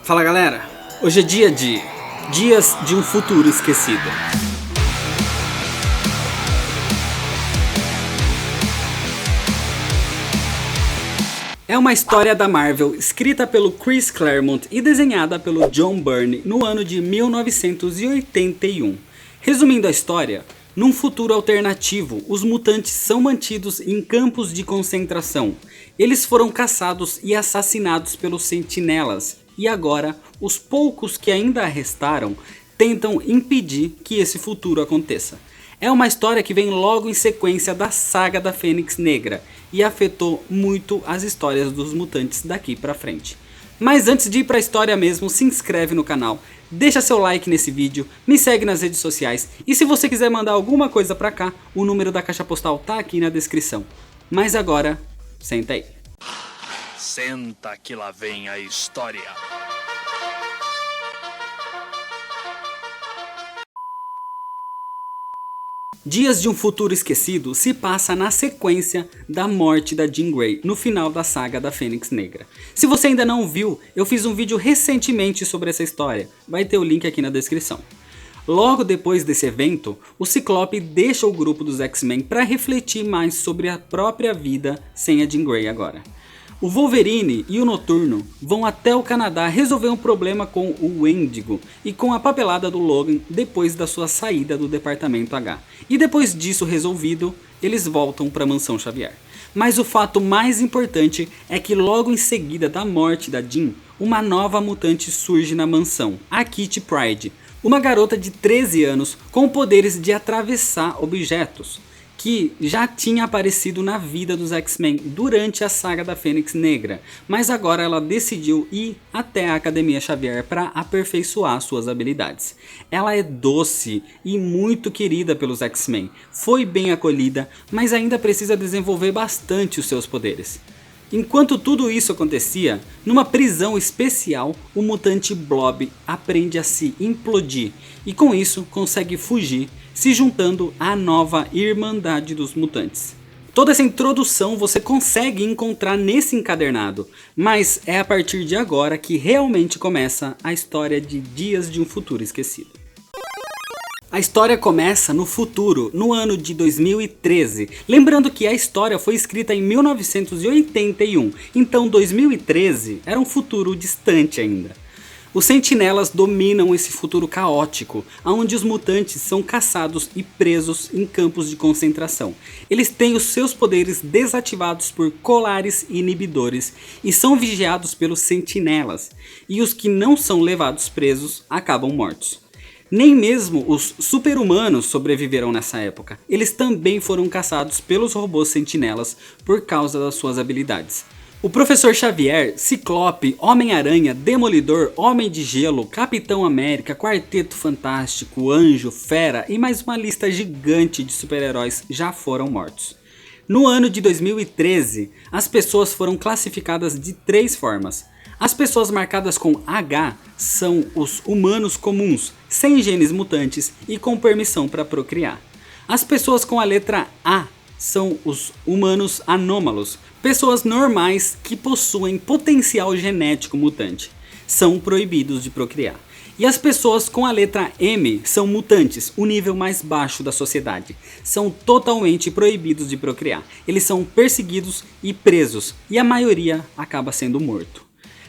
Fala galera, hoje é dia de Dias de um Futuro Esquecido. É uma história da Marvel escrita pelo Chris Claremont e desenhada pelo John Byrne no ano de 1981. Resumindo a história, num futuro alternativo, os mutantes são mantidos em campos de concentração. Eles foram caçados e assassinados pelos sentinelas. E agora, os poucos que ainda restaram tentam impedir que esse futuro aconteça. É uma história que vem logo em sequência da saga da Fênix Negra e afetou muito as histórias dos mutantes daqui pra frente. Mas antes de ir pra história mesmo, se inscreve no canal, deixa seu like nesse vídeo, me segue nas redes sociais e se você quiser mandar alguma coisa pra cá, o número da caixa postal tá aqui na descrição. Mas agora, senta aí. Senta que lá vem a história. Dias de um Futuro Esquecido se passa na sequência da morte da Jean Grey, no final da saga da Fênix Negra. Se você ainda não viu, eu fiz um vídeo recentemente sobre essa história, vai ter o link aqui na descrição. Logo depois desse evento, o Ciclope deixa o grupo dos X-Men para refletir mais sobre a própria vida sem a Jean Grey agora. O Wolverine e o Noturno vão até o Canadá resolver um problema com o Wendigo e com a papelada do Logan depois da sua saída do Departamento H. E depois disso resolvido, eles voltam para a Mansão Xavier. Mas o fato mais importante é que logo em seguida da morte da Jean, uma nova mutante surge na mansão, a Kitty Pryde, uma garota de 13 anos com poderes de atravessar objetos, que já tinha aparecido na vida dos X-Men durante a saga da Fênix Negra, mas agora ela decidiu ir até a Academia Xavier para aperfeiçoar suas habilidades. Ela é doce e muito querida pelos X-Men, foi bem acolhida, mas ainda precisa desenvolver bastante os seus poderes. Enquanto tudo isso acontecia, numa prisão especial, o mutante Blob aprende a se implodir e com isso consegue fugir, se juntando à nova Irmandade dos Mutantes. Toda essa introdução você consegue encontrar nesse encadernado, mas é a partir de agora que realmente começa a história de Dias de um Futuro Esquecido. A história começa no futuro, no ano de 2013. Lembrando que a história foi escrita em 1981, então 2013 era um futuro distante ainda. Os sentinelas dominam esse futuro caótico, onde os mutantes são caçados e presos em campos de concentração. Eles têm os seus poderes desativados por colares inibidores e são vigiados pelos sentinelas, e os que não são levados presos acabam mortos. Nem mesmo os super-humanos sobreviveram nessa época, eles também foram caçados pelos robôs sentinelas por causa das suas habilidades. O Professor Xavier, Ciclope, Homem-Aranha, Demolidor, Homem de Gelo, Capitão América, Quarteto Fantástico, Anjo, Fera e mais uma lista gigante de super-heróis já foram mortos. No ano de 2013, as pessoas foram classificadas de 3 formas. As pessoas marcadas com H são os humanos comuns, sem genes mutantes e com permissão para procriar. As pessoas com a letra A são os humanos anômalos, pessoas normais que possuem potencial genético mutante, são proibidos de procriar. E as pessoas com a letra M são mutantes, o nível mais baixo da sociedade, são totalmente proibidos de procriar. Eles são perseguidos e presos, e a maioria acaba sendo morto.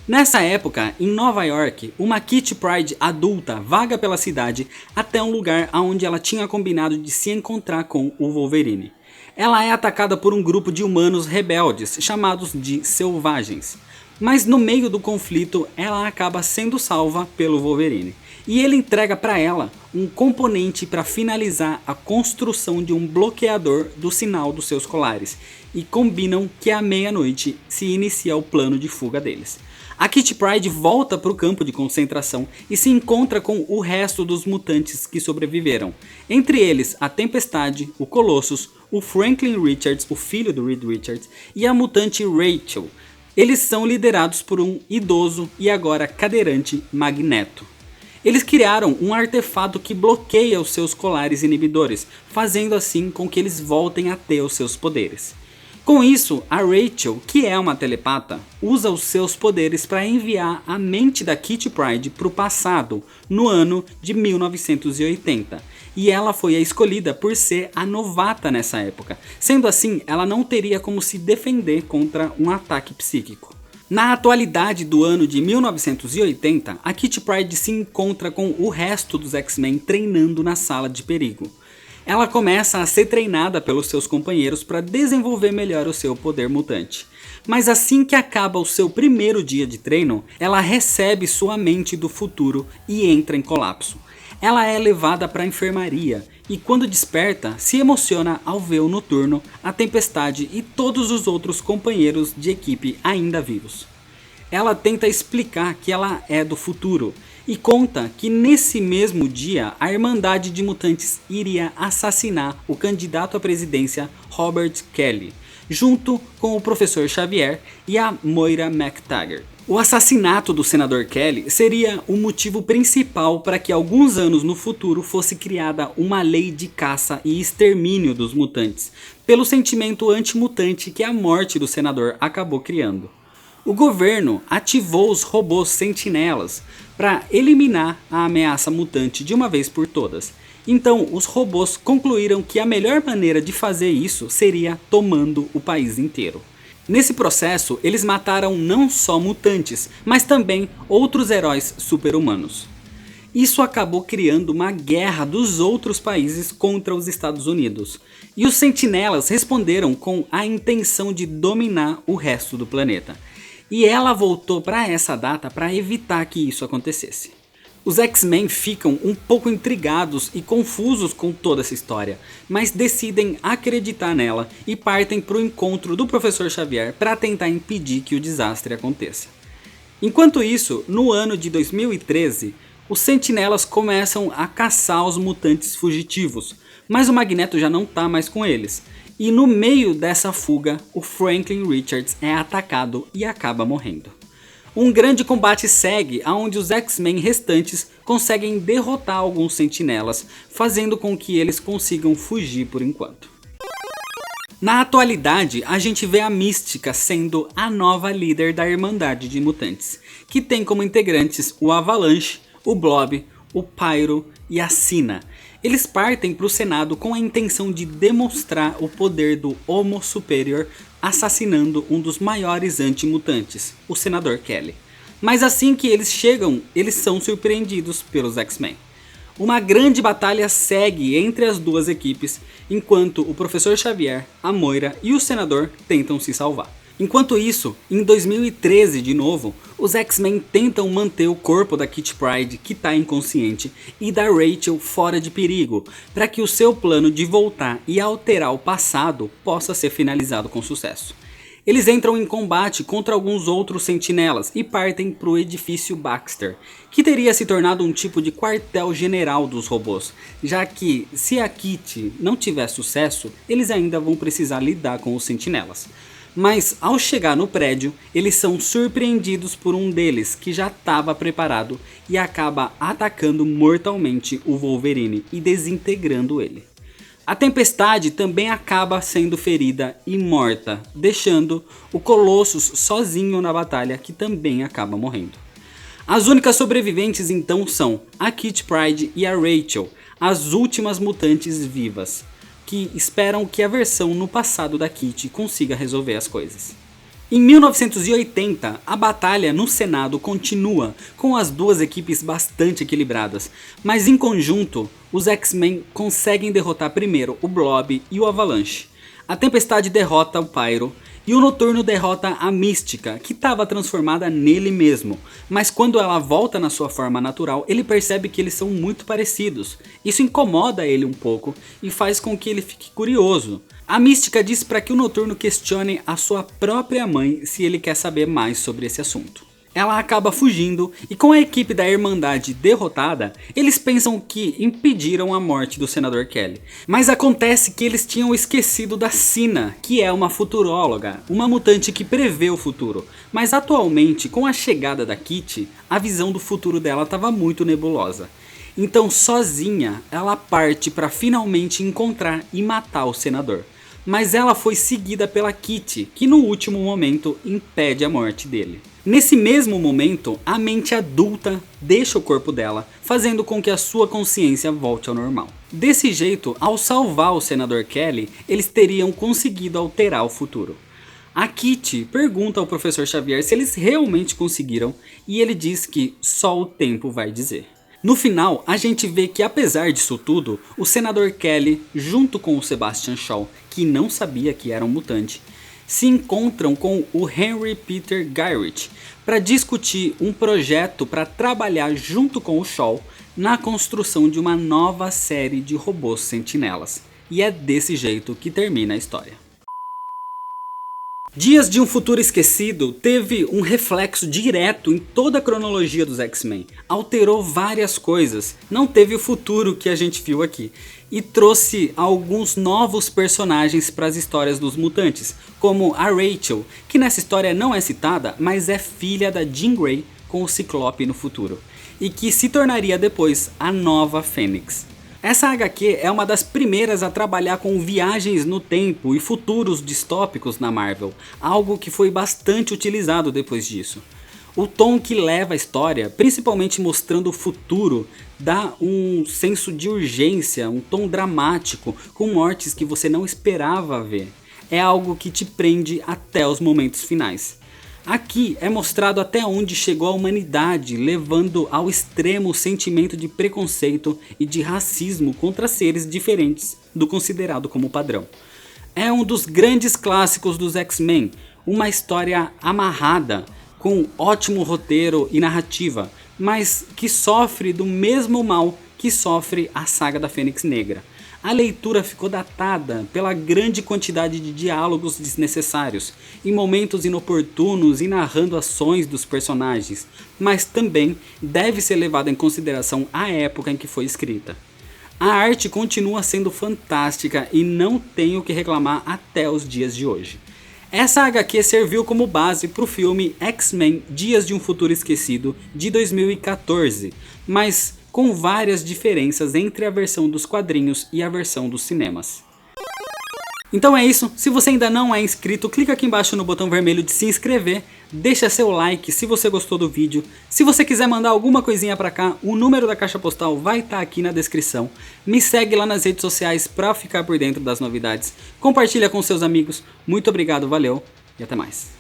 Nessa época, em Nova York, uma Kitty Pryde adulta vaga pela cidade até um lugar onde ela tinha combinado de se encontrar com o Wolverine. Ela é atacada por um grupo de humanos rebeldes, chamados de Selvagens. Mas no meio do conflito, ela acaba sendo salva pelo Wolverine. E ele entrega para ela um componente para finalizar a construção de um bloqueador do sinal dos seus colares. E combinam que à meia-noite se inicia o plano de fuga deles. A Kitty Pryde volta para o campo de concentração e se encontra com o resto dos mutantes que sobreviveram. Entre eles a Tempestade, o Colossus, o Franklin Richards, o filho do Reed Richards, e a mutante Rachel. Eles são liderados por um idoso e agora cadeirante Magneto. Eles criaram um artefato que bloqueia os seus colares inibidores, fazendo assim com que eles voltem a ter os seus poderes. Com isso, a Rachel, que é uma telepata, usa os seus poderes para enviar a mente da Kitty Pryde para o passado, no ano de 1980. E ela foi a escolhida por ser a novata nessa época. Sendo assim, ela não teria como se defender contra um ataque psíquico. Na atualidade do ano de 1980, a Kitty Pryde se encontra com o resto dos X-Men treinando na sala de perigo. Ela começa a ser treinada pelos seus companheiros para desenvolver melhor o seu poder mutante. Mas assim que acaba o seu primeiro dia de treino, ela recebe sua mente do futuro e entra em colapso. Ela é levada para a enfermaria e quando desperta, se emociona ao ver o Noturno, a Tempestade e todos os outros companheiros de equipe ainda vivos. Ela tenta explicar que ela é do futuro e conta que nesse mesmo dia a Irmandade de Mutantes iria assassinar o candidato à presidência Robert Kelly, junto com o Professor Xavier e a Moira MacTaggert. O assassinato do Senador Kelly seria o motivo principal para que alguns anos no futuro fosse criada uma lei de caça e extermínio dos mutantes, pelo sentimento antimutante que a morte do senador acabou criando. O governo ativou os robôs sentinelas para eliminar a ameaça mutante de uma vez por todas. Então os robôs concluíram que a melhor maneira de fazer isso seria tomando o país inteiro. Nesse processo, eles mataram não só mutantes, mas também outros heróis super-humanos. Isso acabou criando uma guerra dos outros países contra os Estados Unidos. E os sentinelas responderam com a intenção de dominar o resto do planeta. E ela voltou para essa data para evitar que isso acontecesse. Os X-Men ficam um pouco intrigados e confusos com toda essa história, mas decidem acreditar nela e partem para o encontro do Professor Xavier para tentar impedir que o desastre aconteça. Enquanto isso, no ano de 2013, os sentinelas começam a caçar os mutantes fugitivos, mas o Magneto já não está mais com eles. E no meio dessa fuga, o Franklin Richards é atacado e acaba morrendo. Um grande combate segue, onde os X-Men restantes conseguem derrotar alguns sentinelas, fazendo com que eles consigam fugir por enquanto. Na atualidade, a gente vê a Mística sendo a nova líder da Irmandade de Mutantes, que tem como integrantes o Avalanche, o Blob, o Pyro e a Sina. Eles partem para o Senado com a intenção de demonstrar o poder do Homo Superior, assassinando um dos maiores anti-mutantes, o Senador Kelly. Mas assim que eles chegam, eles são surpreendidos pelos X-Men. Uma grande batalha segue entre as duas equipes, enquanto o Professor Xavier, a Moira e o Senador tentam se salvar. Enquanto isso, em 2013 de novo, os X-Men tentam manter o corpo da Kitty Pryde, que está inconsciente, e da Rachel fora de perigo, para que o seu plano de voltar e alterar o passado possa ser finalizado com sucesso. Eles entram em combate contra alguns outros sentinelas e partem para o edifício Baxter, que teria se tornado um tipo de quartel-general dos robôs, já que se a Kitty não tiver sucesso, eles ainda vão precisar lidar com os sentinelas. Mas ao chegar no prédio, eles são surpreendidos por um deles que já estava preparado e acaba atacando mortalmente o Wolverine e desintegrando ele. A Tempestade também acaba sendo ferida e morta, deixando o Colossus sozinho na batalha, que também acaba morrendo. As únicas sobreviventes então são a Kitty Pryde e a Rachel, as últimas mutantes vivas, que esperam que a versão no passado da Kitty consiga resolver as coisas. Em 1980, a batalha no Senado continua, com as duas equipes bastante equilibradas, mas em conjunto, os X-Men conseguem derrotar primeiro o Blob e o Avalanche. A Tempestade derrota o Pyro e o Noturno derrota a Mística, que estava transformada nele mesmo, mas quando ela volta na sua forma natural, ele percebe que eles são muito parecidos. Isso incomoda ele um pouco e faz com que ele fique curioso. A Mística diz para que o Noturno questione a sua própria mãe se ele quer saber mais sobre esse assunto. Ela acaba fugindo e com a equipe da Irmandade derrotada, eles pensam que impediram a morte do Senador Kelly. Mas acontece que eles tinham esquecido da Sina, que é uma futuróloga, uma mutante que prevê o futuro. Mas atualmente, com a chegada da Kitty, a visão do futuro dela estava muito nebulosa. Então sozinha, ela parte para finalmente encontrar e matar o Senador. mas ela foi seguida pela Kitty, que no último momento impede a morte dele. Nesse mesmo momento, a mente adulta deixa o corpo dela, fazendo com que a sua consciência volte ao normal. Desse jeito, ao salvar o senador Kelly, eles teriam conseguido alterar o futuro. A Kitty pergunta ao professor Xavier se eles realmente conseguiram, e ele diz que só o tempo vai dizer. No final, a gente vê que apesar disso tudo, o senador Kelly, junto com o Sebastian Shaw, que não sabia que era um mutante, se encontram com o Henry Peter Gyrich para discutir um projeto para trabalhar junto com o Shaw na construção de uma nova série de robôs sentinelas. E é desse jeito que termina a história. Dias de um Futuro Esquecido teve um reflexo direto em toda a cronologia dos X-Men, alterou várias coisas, não teve o futuro que a gente viu aqui, e trouxe alguns novos personagens para as histórias dos mutantes, como a Rachel, que nessa história não é citada, mas é filha da Jean Grey com o Ciclope no futuro, e que se tornaria depois a nova Fênix. Essa HQ é uma das primeiras a trabalhar com viagens no tempo e futuros distópicos na Marvel, algo que foi bastante utilizado depois disso. O tom que leva a história, principalmente mostrando o futuro, dá um senso de urgência, um tom dramático, com mortes que você não esperava ver. É algo que te prende até os momentos finais. Aqui é mostrado até onde chegou a humanidade, levando ao extremo o sentimento de preconceito e de racismo contra seres diferentes do considerado como padrão. É um dos grandes clássicos dos X-Men, uma história amarrada, com ótimo roteiro e narrativa, mas que sofre do mesmo mal que sofre a saga da Fênix Negra. A leitura ficou datada pela grande quantidade de diálogos desnecessários, em momentos inoportunos e narrando ações dos personagens, mas também deve ser levada em consideração a época em que foi escrita. A arte continua sendo fantástica e não tenho o que reclamar até os dias de hoje. Essa HQ serviu como base para o filme X-Men Dias de um Futuro Esquecido de 2014, mas com várias diferenças entre a versão dos quadrinhos e a versão dos cinemas. Então é isso, se você ainda não é inscrito, clica aqui embaixo no botão vermelho de se inscrever, deixa seu like se você gostou do vídeo, se você quiser mandar alguma coisinha pra cá, o número da caixa postal vai estar aqui na descrição, me segue lá nas redes sociais pra ficar por dentro das novidades, compartilha com seus amigos, muito obrigado, valeu e até mais.